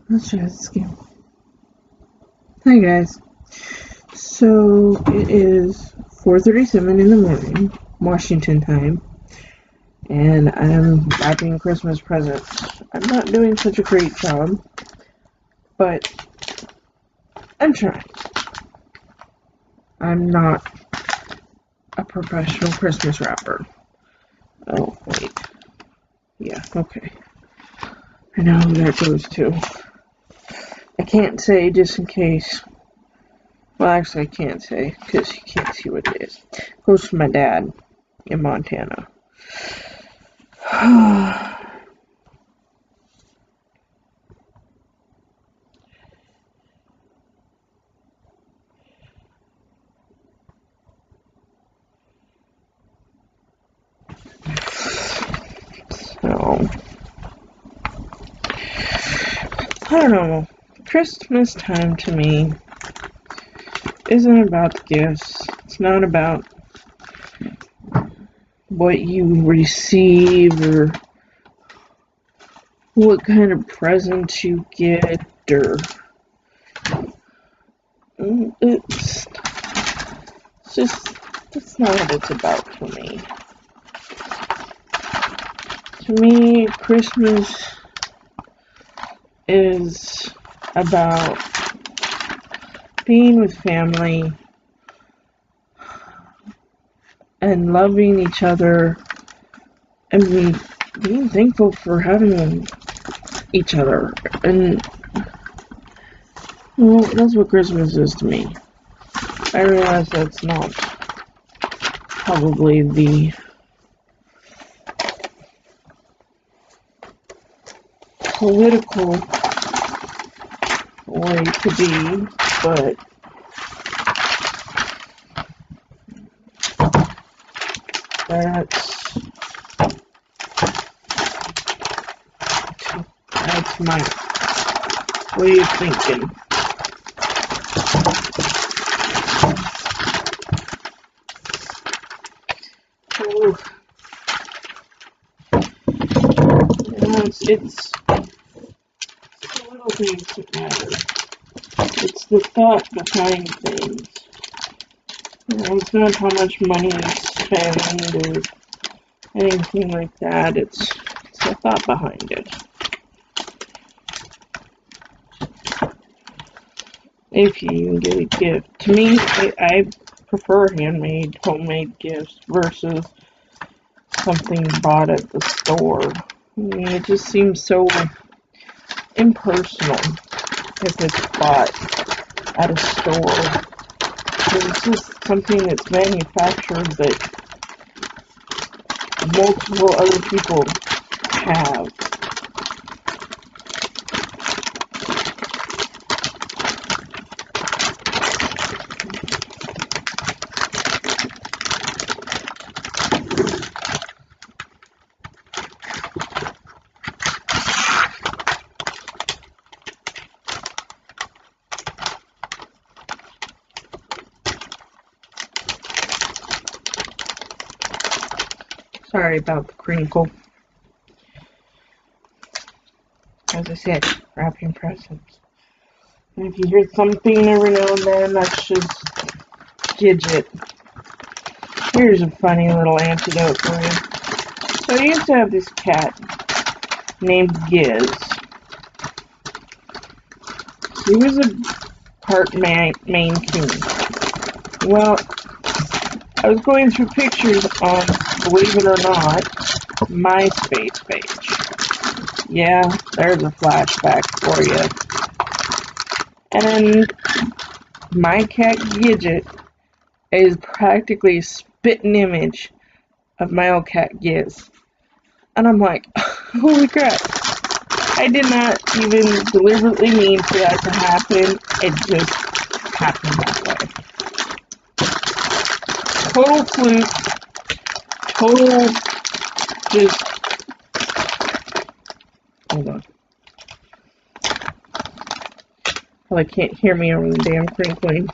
Let's try this again. Hi guys. So it is 4:37 in the morning, Washington time, and I'm wrapping Christmas presents. I'm not doing such a great job, but I'm trying. I'm not a professional Christmas wrapper. Oh, wait. Yeah, okay. I know who that goes to. I can't say just in case. Well, actually, I can't say because you can't see what it is. It goes to my dad in Montana. So, I don't know. Christmas time to me isn't about the gifts. It's not about what you receive or what kind of presents you get or it's just that's not what it's about for me. To me, Christmas is about being with family and loving each other and being thankful for having each other. And well, that's what Christmas is to me. I realize that's not probably the political way to be, but that's my way of thinking. Oh, it's the little things that matter. It's the thought behind things. It's not how much money is spent or anything like that. It's the thought behind it. If you even get a gift. To me, I prefer handmade, homemade gifts versus something bought at the store. I mean, it just seems so impersonal if it's bought at a store. It's just something that's manufactured that multiple other people have. Sorry about the crinkle. As I said, wrapping presents. And if you hear something every now and then, that's just Gidget. Here's a funny little antidote for you. So I used to have this cat named Giz. He was a part Maine Coon. Well, I was going through pictures on, believe it or not, MySpace page. Yeah, there's a flashback for you. And my cat Gidget is practically a spitting image of my old cat Giz. And I'm like, holy crap. I did not even deliberately mean for that to happen. It just happened that way. Total fluke. Total just... Hold on. Probably can't hear me over the damn crinkling.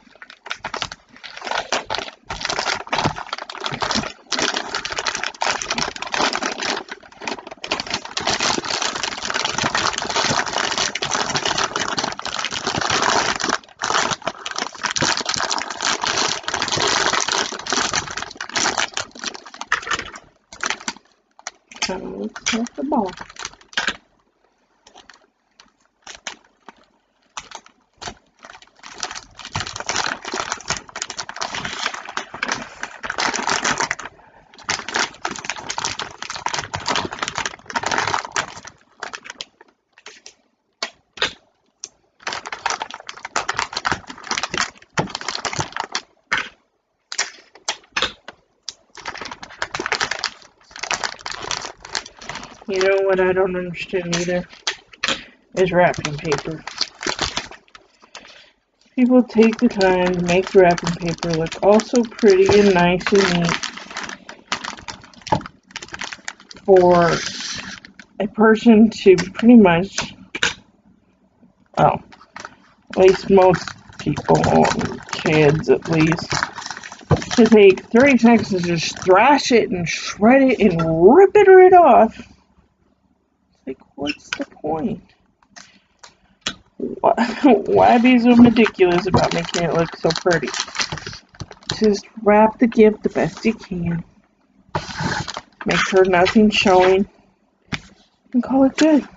let's test the ball. You know what I don't understand either? Is wrapping paper. People take the time to make the wrapping paper look all so pretty and nice and neat for a person to pretty much, well, at least most people, kids at least, to take 30 seconds to just thrash it and shred it and rip it right off. Like, what's the point? Why be so ridiculous about making it look so pretty? Just wrap the gift the best you can. Make sure nothing's showing. And call it good.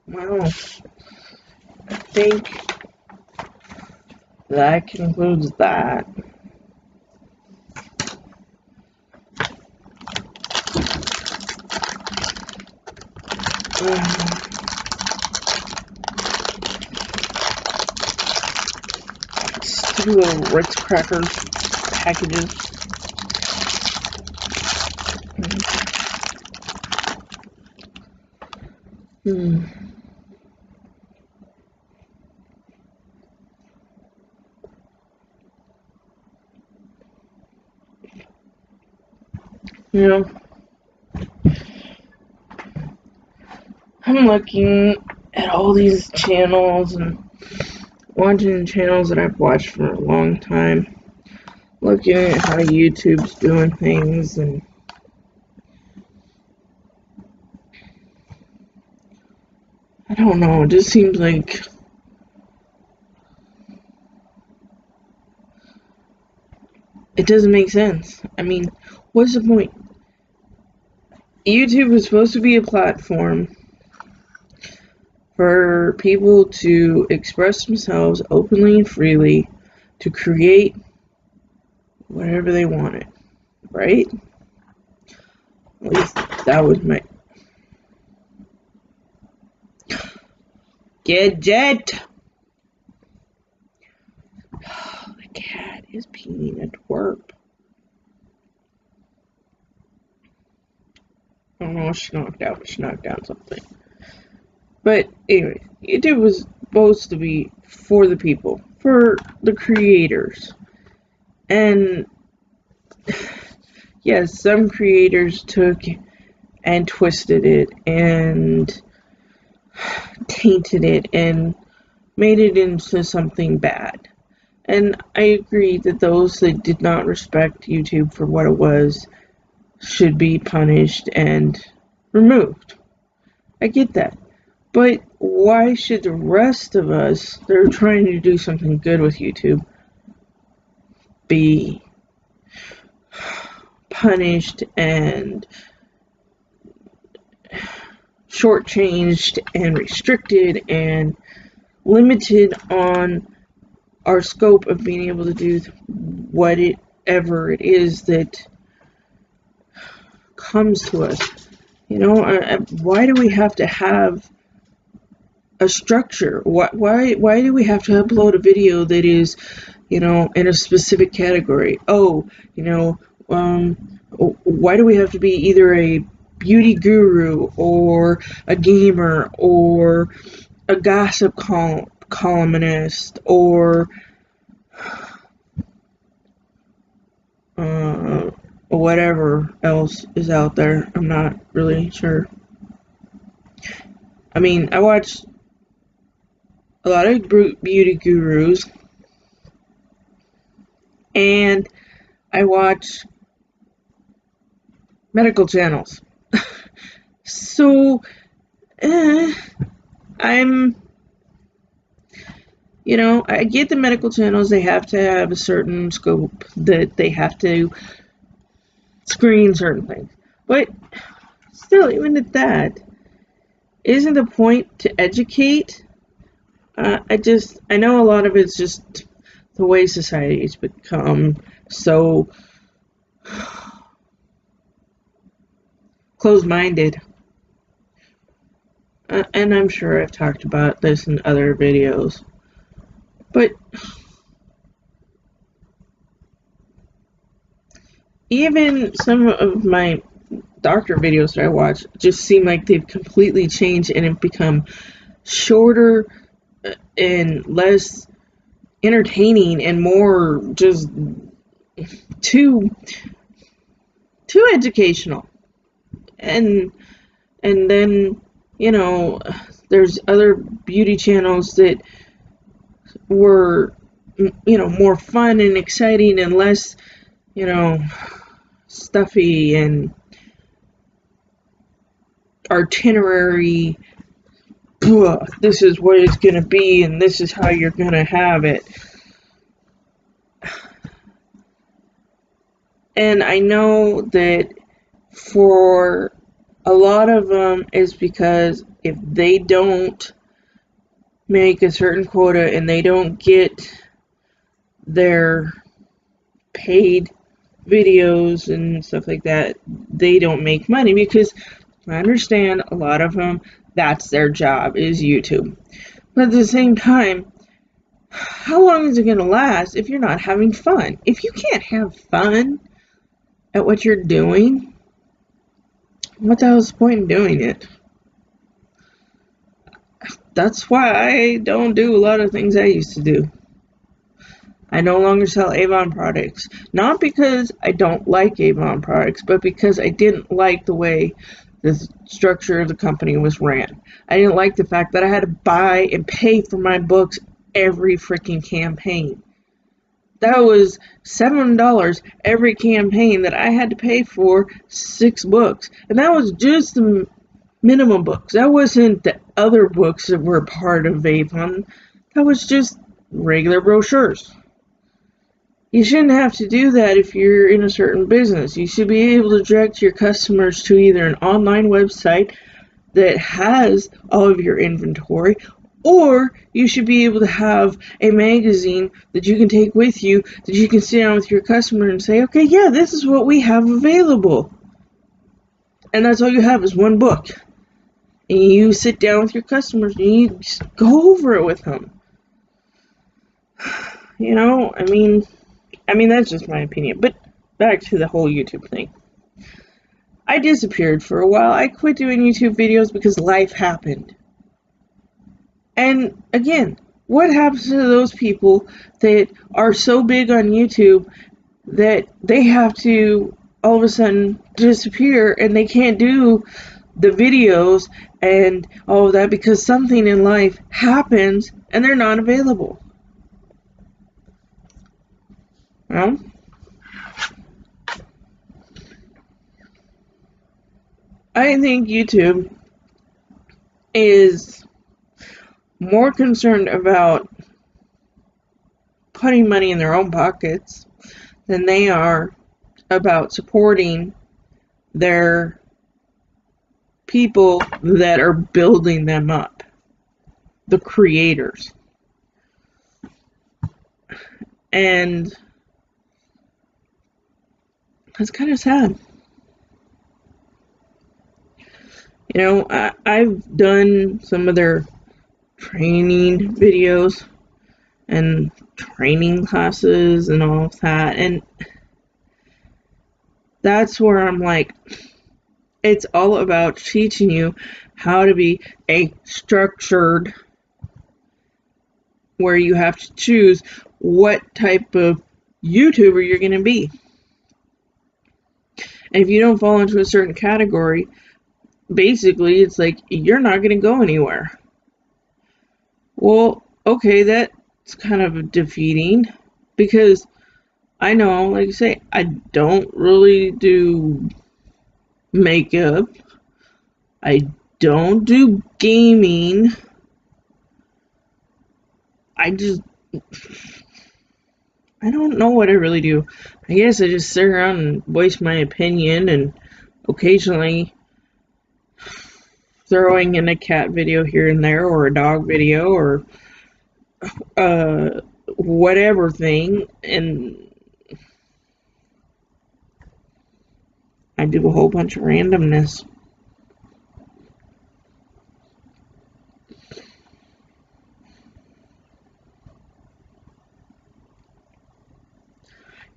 Well, I think that concludes that. Stupid little Ritz crackers packages. You know, I'm looking at all these channels and watching channels that I've watched for a long time, looking at how YouTube's doing things, and I don't know, it just seems like it doesn't make sense. I mean, what's the point? YouTube is supposed to be a platform for people to express themselves openly and freely, to create whatever they wanted, right? At least that was my... Gadget! The cat is being a twerp. I don't know what she knocked out, but she knocked down something. But anyway, YouTube was supposed to be for the people, for the creators. And yes, some creators took and twisted it and tainted it and made it into something bad. And I agree that those that did not respect YouTube for what it was should be punished and removed. I get that. But why should the rest of us that are trying to do something good with YouTube be punished and shortchanged and restricted and limited on our scope of being able to do whatever it is that comes to us? You know, why do we have to have a structure? Why do we have to upload a video that is, you know, in a specific category? Oh, you know, why do we have to be either a beauty guru or a gamer or a gossip columnist or whatever else is out there? I'm not really sure. I mean, I watch a lot of beauty gurus, and I watch medical channels. So, I'm, I get the medical channels, they have to have a certain scope, that they have to screen certain things. But still, even at that, isn't the point to educate? I know a lot of it's just the way society's become so closed-minded. And I'm sure I've talked about this in other videos. But even some of my doctor videos that I watch just seem like they've completely changed and have become shorter and less entertaining and more just too educational. And then, there's other beauty channels that were, more fun and exciting and less, stuffy and itinerary. This is what it's going to be and this is how you're going to have it. And I know that for a lot of them is because if they don't make a certain quota and they don't get their paid videos and stuff like that, they don't make money, because I understand a lot of them, that's their job, is YouTube. But at the same time, how long is it going to last if you're not having fun? If you can't have fun at what you're doing, what the hell's the point in doing it? That's why I don't do a lot of things I used to do. I no longer sell Avon products. Not because I don't like Avon products, but because I didn't like the way the structure of the company was ran. I didn't like the fact that I had to buy and pay for my books every freaking campaign. That was $7 every campaign that I had to pay for 6 books. And that was just the minimum books. That wasn't the other books that were part of Avon. That was just regular brochures. You shouldn't have to do that if you're in a certain business. You should be able to direct your customers to either an online website that has all of your inventory, or you should be able to have a magazine that you can take with you, that you can sit down with your customer and say, okay, yeah, this is what we have available. And that's all you have is one book. And you sit down with your customers and you just go over it with them. I mean, that's just my opinion. But back to the whole YouTube thing. I disappeared for a while. I quit doing YouTube videos because life happened. And again, what happens to those people that are so big on YouTube that they have to all of a sudden disappear and they can't do the videos and all of that because something in life happens and they're not available? Well, I think YouTube is more concerned about putting money in their own pockets than they are about supporting their people that are building them up, the creators. And that's kind of sad. I've done some of their training videos and training classes and all of that, and that's where I'm like, it's all about teaching you how to be a structured, where you have to choose what type of YouTuber you're going to be. And if you don't fall into a certain category, basically it's like, you're not going to go anywhere. Well, okay, that's kind of defeating, because I know, like I say, I don't really do makeup. I don't do gaming. I don't know what I really do. I guess I just sit around and voice my opinion, and occasionally throwing in a cat video here and there, or a dog video, or whatever thing, and I do a whole bunch of randomness.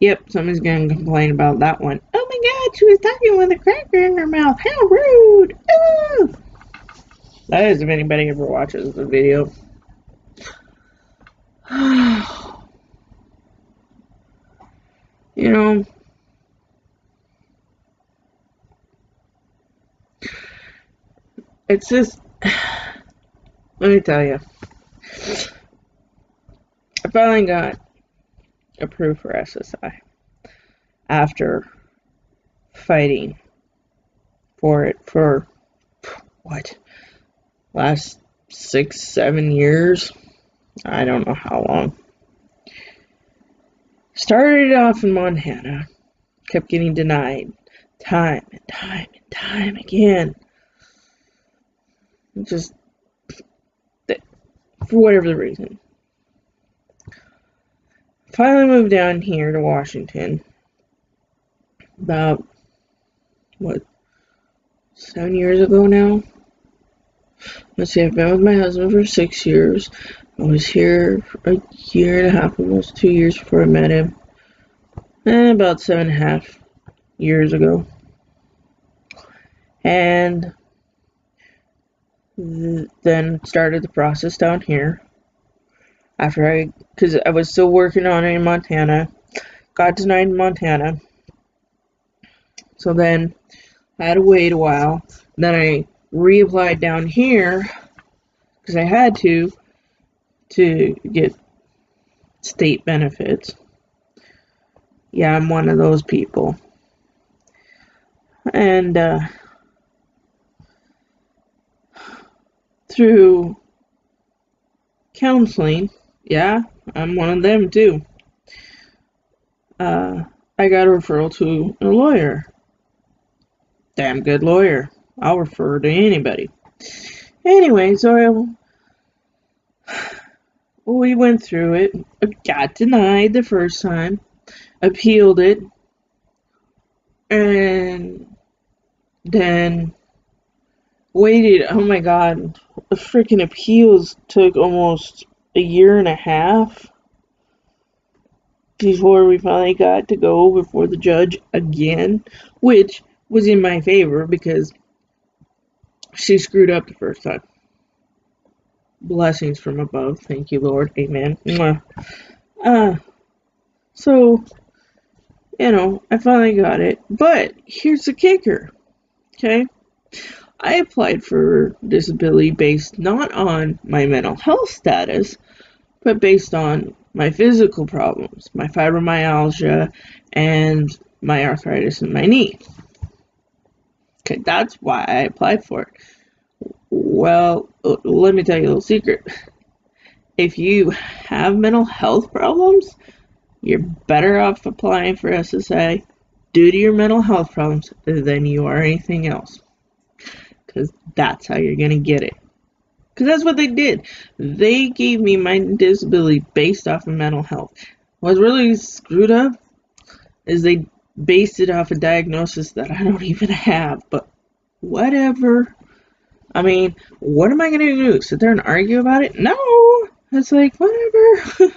Yep, somebody's gonna complain about that one. Oh my god, she was talking with a cracker in her mouth. How rude! Oh! That is if anybody ever watches the video. You know, it's just, let me tell you, I finally got approved for SSI after fighting for it for, what, last 6-7 years? I don't know how long. Started off in Montana, kept getting denied time and time and time again. Just for whatever the reason. Finally moved down here to Washington about, what, 7 years ago now? Let's see, I've been with my husband for 6 years. I was here for a year and a half, almost 2 years before I met him. And about 7.5 years ago. And then started the process down here. Because I was still working on it in Montana. Got denied in Montana. So then I had to wait a while. Then I reapplied down here because I had to get state benefits. Yeah, I'm one of those people. And through counseling, yeah, I'm one of them too. I got a referral to a lawyer. Damn good lawyer. I'll refer to anybody. Anyway, so we went through it. I got denied the first time. Appealed it. And then waited. Oh my god. The freaking appeals took almost a year and a half before we finally got to go before the judge again, which was in my favor because she screwed up the first time. Blessings from above. Thank you, Lord. Amen. So, you know, I finally got it. But here's the kicker. Okay? I applied for disability based not on my mental health status, but based on my physical problems, my fibromyalgia, and my arthritis in my knee. Okay, that's why I applied for it. Well, let me tell you a little secret. If you have mental health problems, you're better off applying for SSI due to your mental health problems than you are anything else. Because that's how you're going to get it. Because that's what they did. They gave me my disability based off of mental health. What's really screwed up is they based it off a diagnosis that I don't even have. But whatever. I mean, what am I going to do? Sit there and argue about it? No! It's like, whatever.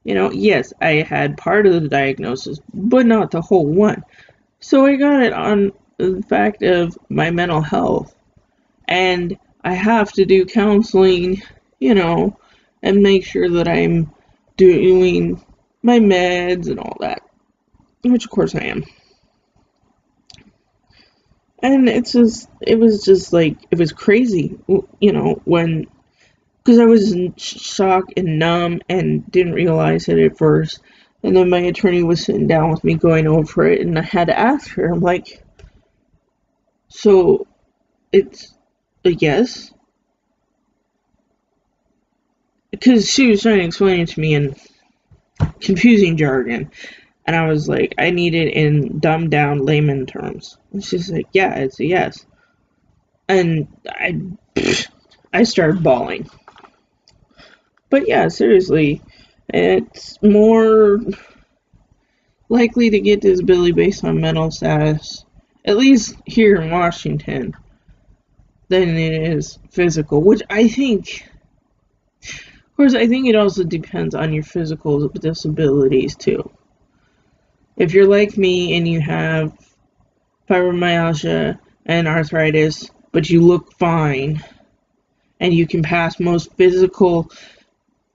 You know, yes, I had part of the diagnosis, but not the whole one. So I got it on the fact of my mental health. And I have to do counseling, you know, and make sure that I'm doing my meds and all that. Which, of course, I am. And it was just like, it was crazy, when, because I was in shock and numb and didn't realize it at first. And then my attorney was sitting down with me going over it, and I had to ask her, I'm like, so it's a yes? Because she was trying to explain it to me in confusing jargon. And I was like, I need it in dumbed down layman terms. And she's like, yeah, it's a yes. And I started bawling. But yeah, seriously, it's more likely to get disability based on mental status, at least here in Washington, than it is physical, which I think, of course, I think it also depends on your physical disabilities too. If you're like me and you have fibromyalgia and arthritis, but you look fine and you can pass most physical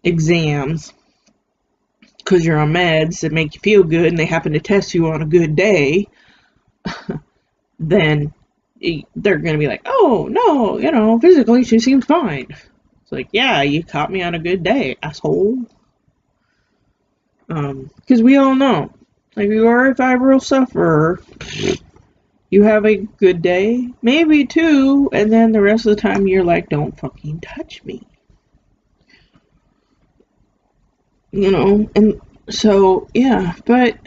exams because you're on meds that make you feel good and they happen to test you on a good day, then they're going to be like, oh, no, physically she seems fine. It's like, yeah, you caught me on a good day, asshole. Because we all know, like, you are a fibro sufferer, you have a good day, maybe two, and then the rest of the time you're like, don't fucking touch me. And so, yeah, but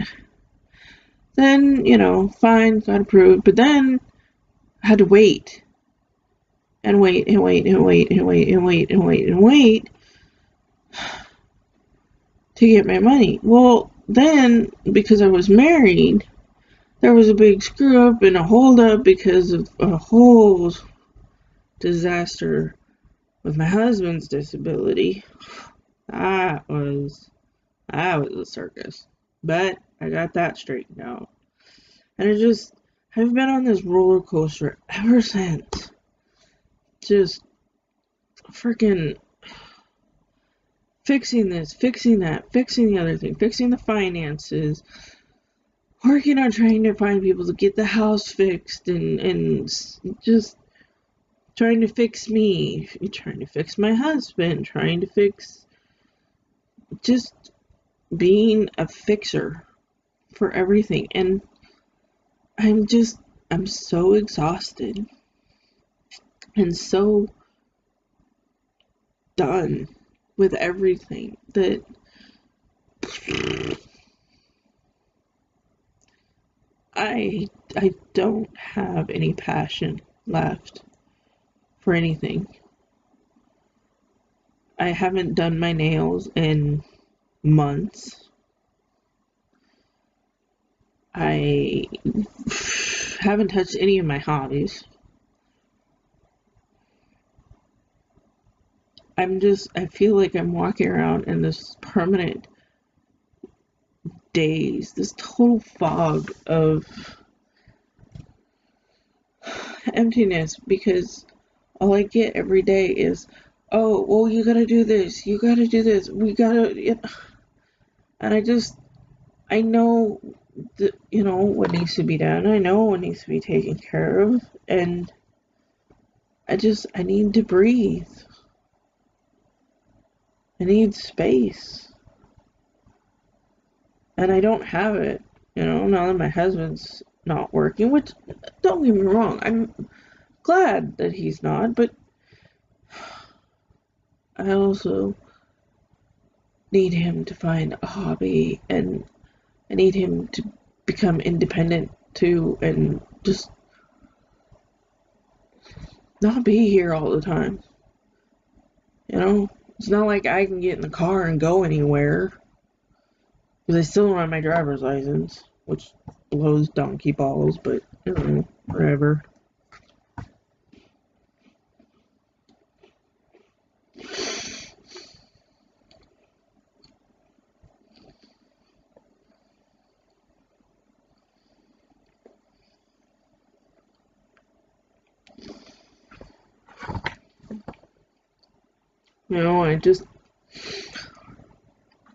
then, fine, got approved, but then I had to wait, and wait, and wait, and wait, and wait, and wait, and wait, and wait, to get my money. Well, then, because I was married, there was a big screw up and a hold up because of a whole disaster with my husband's disability. That was a circus. But I got that straightened out. And I've been on this roller coaster ever since. Just freaking fixing this, fixing that, fixing the other thing, fixing the finances, working on trying to find people to get the house fixed, and just trying to fix me, trying to fix my husband, trying to fix, just being a fixer for everything. And I'm so exhausted and so done with everything that I don't have any passion left for anything. I haven't done my nails in months. I haven't touched any of my hobbies. I feel like I'm walking around in this permanent daze, this total fog of emptiness, because all I get every day is, oh, well, you gotta do this, we gotta, and I know that, what needs to be done, I know what needs to be taken care of, and I need to breathe. I need space. And I don't have it, now that my husband's not working, which, don't get me wrong, I'm glad that he's not, but I also need him to find a hobby, and I need him to become independent too, and just not be here all the time. It's not like I can get in the car and go anywhere, because I still don't have my driver's license, which blows donkey balls, but, whatever. I just,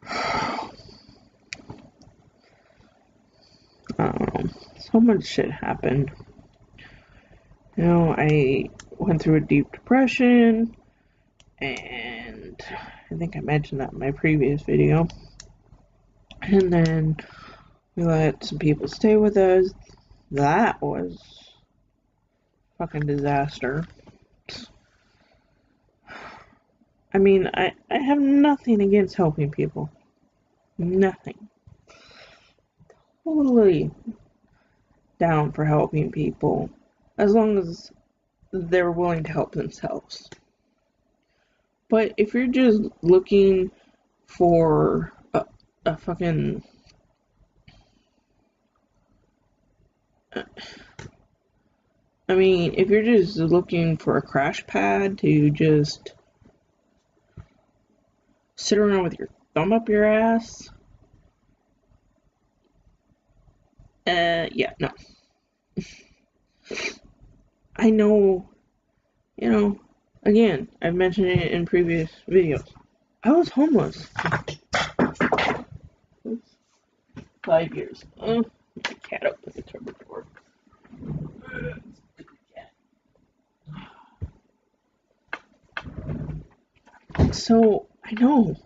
I don't know, so much shit happened. You know, I went through a deep depression, and I think I mentioned that in my previous video. And then we let some people stay with us. That was fucking disaster. I mean, I have nothing against helping people. Nothing. Totally down for helping people, as long as they're willing to help themselves. But if you're just looking for a fucking... I mean, if you're just looking for a crash pad to just sit around with your thumb up your ass, yeah, no. I know, you know, again, I've mentioned it in previous videos. I was homeless. 5 years. Oh, my cat opened the cupboard door. So, I know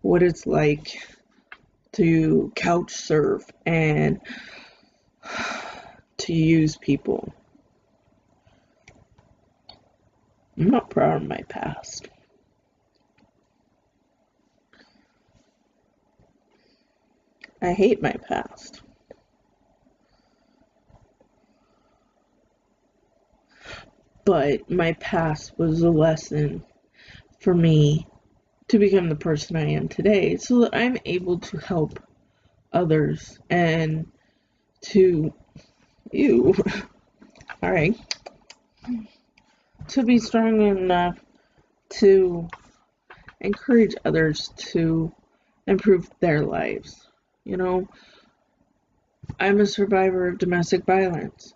what it's like to couch surf and to use people. I'm not proud of my past. I hate my past. But my past was a lesson for me to become the person I am today, so that I'm able to help others and to alright, to be strong enough to encourage others to improve their lives. You know, I'm a survivor of domestic violence.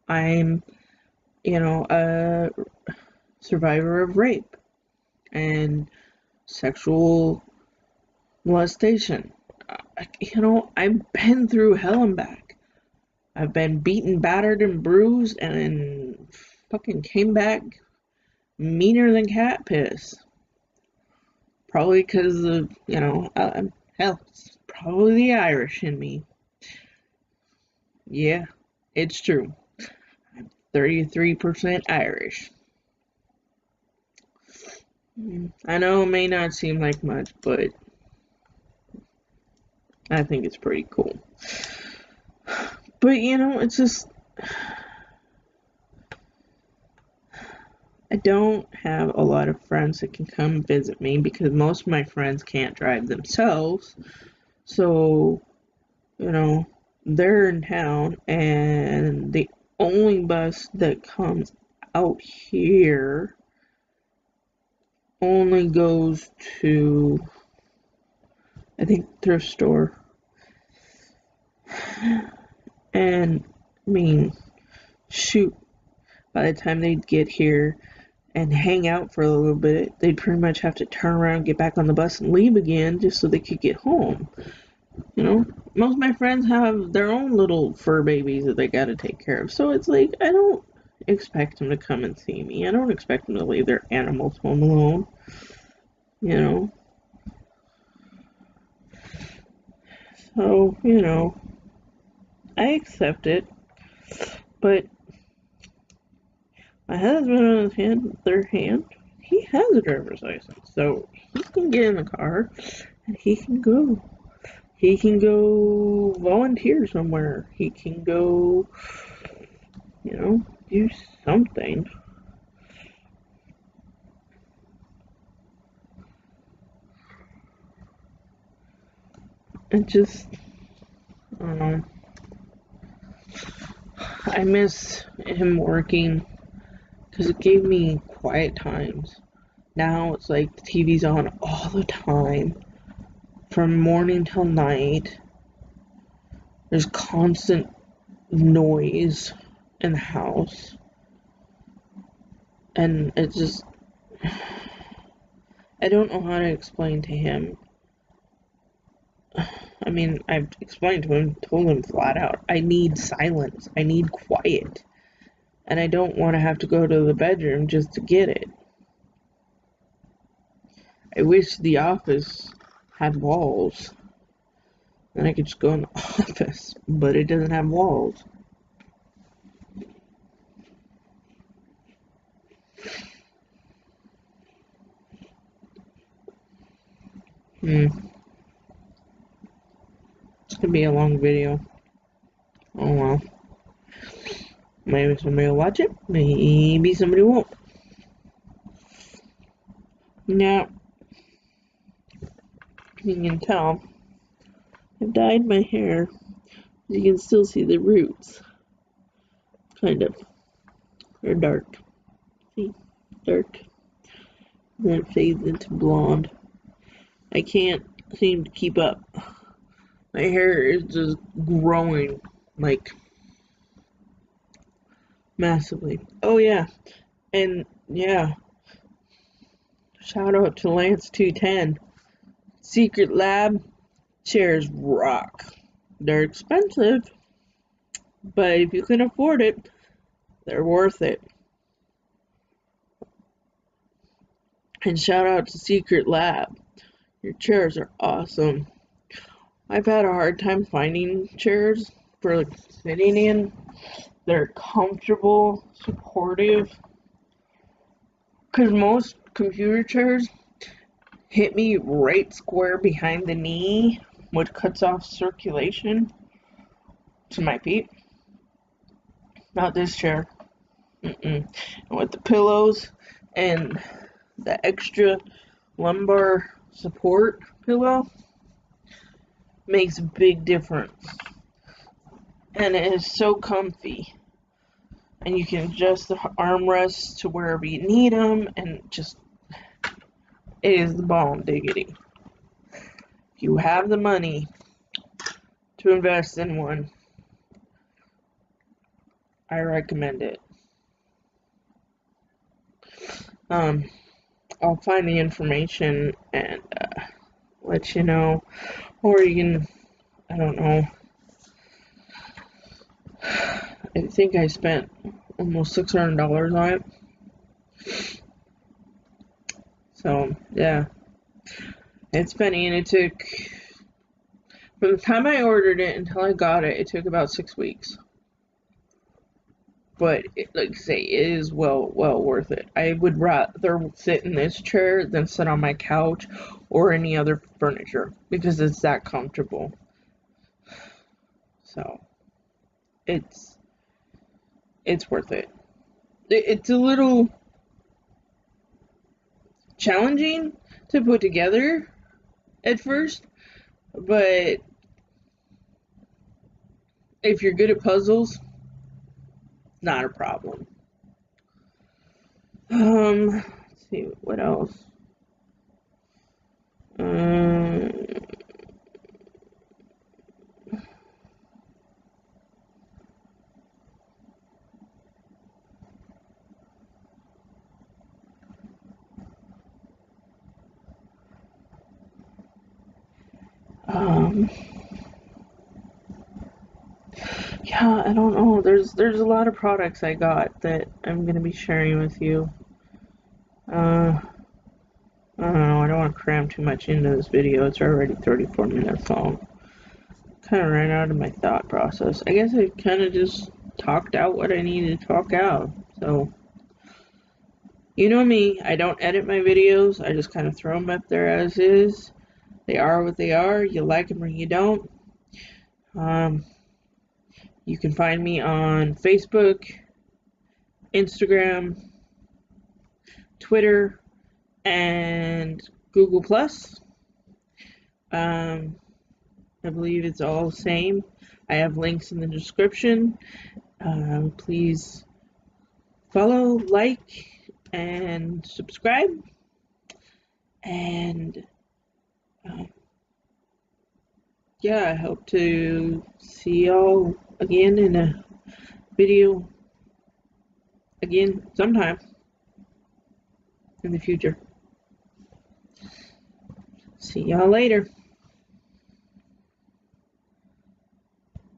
I'm, a survivor of rape and sexual molestation. I've been through hell and back. I've been beaten, battered, and bruised, and fucking came back meaner than cat piss. Probably because of, hell, it's probably the Irish in me. Yeah, it's true. I'm 33% Irish. I know it may not seem like much, but I think it's pretty cool. But, it's just... I don't have a lot of friends that can come visit me because most of my friends can't drive themselves. So, they're in town, and the only bus that comes out here only goes to, I think, thrift store. And, I mean, shoot, by the time they'd get here and hang out for a little bit, they'd pretty much have to turn around, get back on the bus, and leave again just so they could get home. Most of my friends have their own little fur babies that they gotta take care of. So it's like, I don't expect them to come and see me. I don't expect them to leave their animals home alone. So, I accept it. But my husband, on the other hand, he has a driver's license. So he can get in the car and he can go. He can go volunteer somewhere. He can go, do something. It just, I don't know. I miss him working because it gave me quiet times. Now it's like the TV's on all the time, from morning till night. There's constant noise in the house. And it just... I don't know how to explain to him I mean, I've explained to him, told him flat out, I need silence. I need quiet. And I don't want to have to go to the bedroom just to get it. I wish the office had walls. And I could just go in the office, but it doesn't have walls. It's gonna be a long video. Oh well. Maybe somebody will watch it, maybe somebody won't. Now, you can tell, I've dyed my hair. You can still see the roots. Kind of. They're dark. See? Dark. And then it fades into blonde. I can't seem to keep up. My hair is just growing, like, massively. Oh yeah, and yeah, shout out to Lance 210. Secret Lab chairs rock. They're expensive, but if you can afford it, they're worth it. And shout out to Secret Lab. Your chairs are awesome. I've had a hard time finding chairs for like sitting in. They're comfortable, supportive. Because most computer chairs hit me right square behind the knee, which cuts off circulation to my feet. Not this chair. And with the pillows and the extra lumbar support pillow, makes a big difference. And it is so comfy. And you can adjust the armrests to wherever you need them, and just, it is the bomb diggity. If you have the money to invest in one, I recommend it. I'll find the information and let you know, or you can, I don't know, I think I spent almost $600 on it. So yeah, it's funny, and it took, from the time I ordered it until I got it, it took about 6 weeks. But like I say, it is well worth it. I would rather sit in this chair than sit on my couch or any other furniture because it's that comfortable. So it's worth it. It's a little challenging to put together at first, but if you're good at puzzles, not a problem. Let's see what else. Yeah, I don't know. There's a lot of products I got that I'm gonna be sharing with you. I don't know. I don't want to cram too much into this video. It's already 34 minutes long. Kind of ran out of my thought process. I guess I kind of just talked out what I needed to talk out. So, you know me. I don't edit my videos. I just kind of throw them up there as is. They are what they are. You like them or you don't. You can find me on Facebook, Instagram, Twitter, and Google Plus. I believe it's all the same. I have links in the description. Please follow, like, and subscribe. And yeah, I hope to see y'all again in a video again sometime in the future. See y'all later.